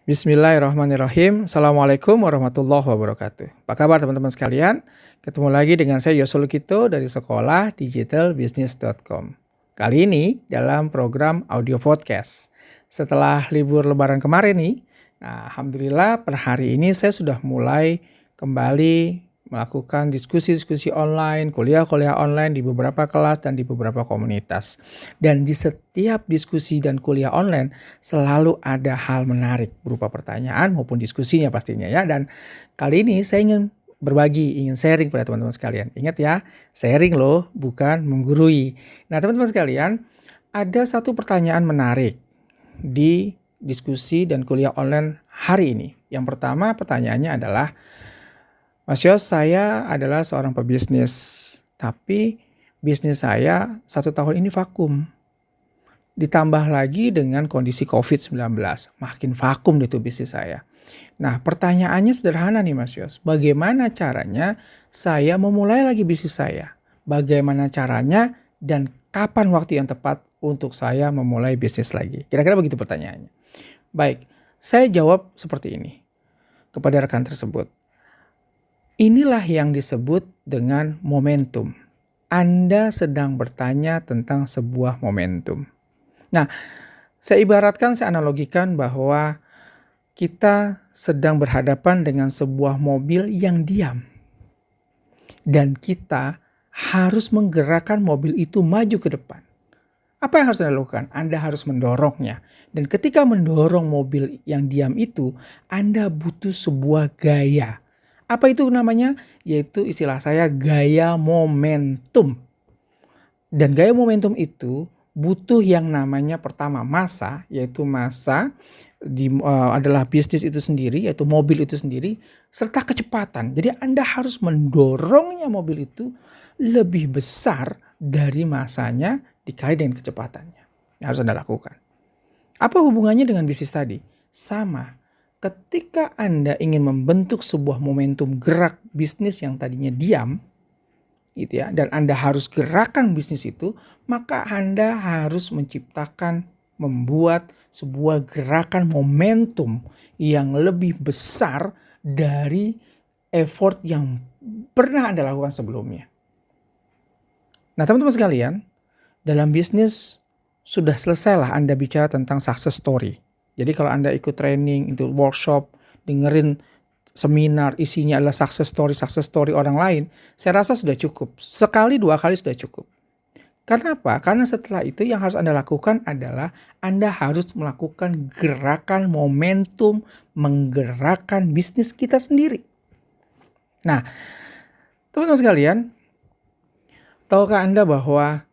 Bismillahirrahmanirrahim. Assalamualaikum warahmatullahi wabarakatuh. Apa kabar teman-teman sekalian? Ketemu lagi dengan saya Yosul Kito dari sekolah digitalbusiness.com. Kali ini dalam program audio podcast. Setelah libur lebaran kemarin nih, alhamdulillah per hari ini saya sudah mulai kembali melakukan diskusi-diskusi online, kuliah-kuliah online di beberapa kelas dan di beberapa komunitas. Dan di setiap diskusi dan kuliah online selalu ada hal menarik berupa pertanyaan maupun diskusinya pastinya ya. Dan kali ini saya ingin berbagi, ingin sharing pada teman-teman sekalian. Ingat ya, sharing loh, bukan menggurui. Nah teman-teman sekalian, ada satu pertanyaan menarik di diskusi dan kuliah online hari ini. Yang pertama pertanyaannya adalah, Mas Yos, saya adalah seorang pebisnis, tapi bisnis saya 1 tahun ini vakum. Ditambah lagi dengan kondisi COVID-19, makin vakum deh tuh bisnis saya. Nah pertanyaannya sederhana nih Mas Yos, bagaimana caranya saya memulai lagi bisnis saya? Bagaimana caranya dan kapan waktu yang tepat untuk saya memulai bisnis lagi? Kira-kira begitu pertanyaannya. Baik, saya jawab seperti ini kepada rekan tersebut. Inilah yang disebut dengan momentum. Anda sedang bertanya tentang sebuah momentum. Nah, saya ibaratkan, saya analogikan bahwa kita sedang berhadapan dengan sebuah mobil yang diam. Dan kita harus menggerakkan mobil itu maju ke depan. Apa yang harus Anda lakukan? Anda harus mendorongnya. Dan ketika mendorong mobil yang diam itu, Anda butuh sebuah gaya. Apa itu namanya? Yaitu istilah saya gaya momentum. Dan gaya momentum itu butuh yang namanya pertama massa, yaitu massa adalah bisnis itu sendiri, yaitu mobil itu sendiri, serta kecepatan. Jadi Anda harus mendorongnya mobil itu lebih besar dari massanya dikali dengan kecepatannya. Yang harus Anda lakukan. Apa hubungannya dengan bisnis tadi? Sama. Ketika Anda ingin membentuk sebuah momentum gerak bisnis yang tadinya diam, gitu ya, dan Anda harus gerakan bisnis itu, maka Anda harus menciptakan, membuat sebuah gerakan momentum yang lebih besar dari effort yang pernah Anda lakukan sebelumnya. Nah teman-teman sekalian, dalam bisnis sudah selesailah Anda bicara tentang success story. Jadi kalau Anda ikut training, ikut workshop, dengerin seminar, isinya adalah success story orang lain, saya rasa sudah cukup. Sekali, 2 kali sudah cukup. Karena apa? Karena setelah itu yang harus Anda lakukan adalah Anda harus melakukan gerakan momentum, menggerakkan bisnis kita sendiri. Nah, teman-teman sekalian, tahukah Anda bahwa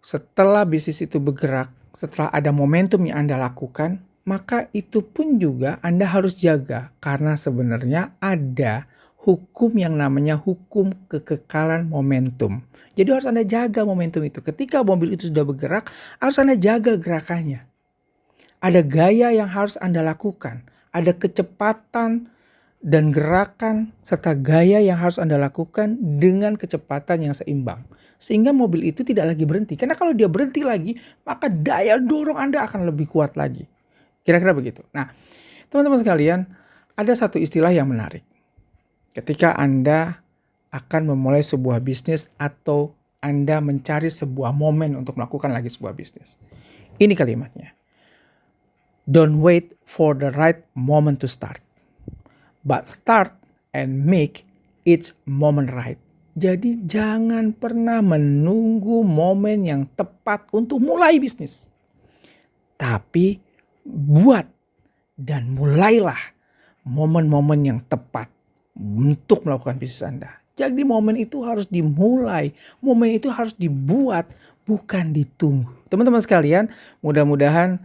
setelah bisnis itu bergerak, setelah ada momentum yang Anda lakukan, maka itu pun juga Anda harus jaga. Karena sebenarnya ada hukum yang namanya hukum kekekalan momentum. Jadi harus Anda jaga momentum itu. Ketika mobil itu sudah bergerak, harus Anda jaga gerakannya. Ada gaya yang harus Anda lakukan. Ada kecepatan dan gerakan serta gaya yang harus Anda lakukan dengan kecepatan yang seimbang. Sehingga mobil itu tidak lagi berhenti. Karena kalau dia berhenti lagi, maka daya dorong Anda akan lebih kuat lagi. Kira-kira begitu. Nah, teman-teman sekalian, ada satu istilah yang menarik. Ketika Anda akan memulai sebuah bisnis atau Anda mencari sebuah momen untuk melakukan lagi sebuah bisnis. Ini kalimatnya. Don't wait for the right moment to start. But start and make each moment right. Jadi jangan pernah menunggu momen yang tepat untuk mulai bisnis. Tapi buat dan mulailah momen-momen yang tepat untuk melakukan bisnis Anda. Jadi momen itu harus dimulai, momen itu harus dibuat, bukan ditunggu. Teman-teman sekalian, mudah-mudahan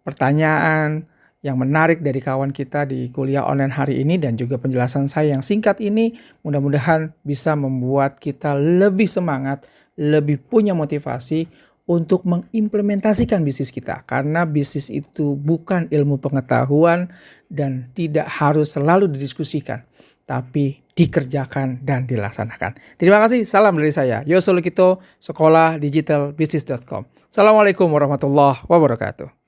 pertanyaan yang menarik dari kawan kita di kuliah online hari ini dan juga penjelasan saya yang singkat ini mudah-mudahan bisa membuat kita lebih semangat, lebih punya motivasi untuk mengimplementasikan bisnis kita. Karena bisnis itu bukan ilmu pengetahuan dan tidak harus selalu didiskusikan, tapi dikerjakan dan dilaksanakan. Terima kasih, salam dari saya, Yosul Kito, sekolah digitalbusiness.com. Assalamualaikum warahmatullahi wabarakatuh.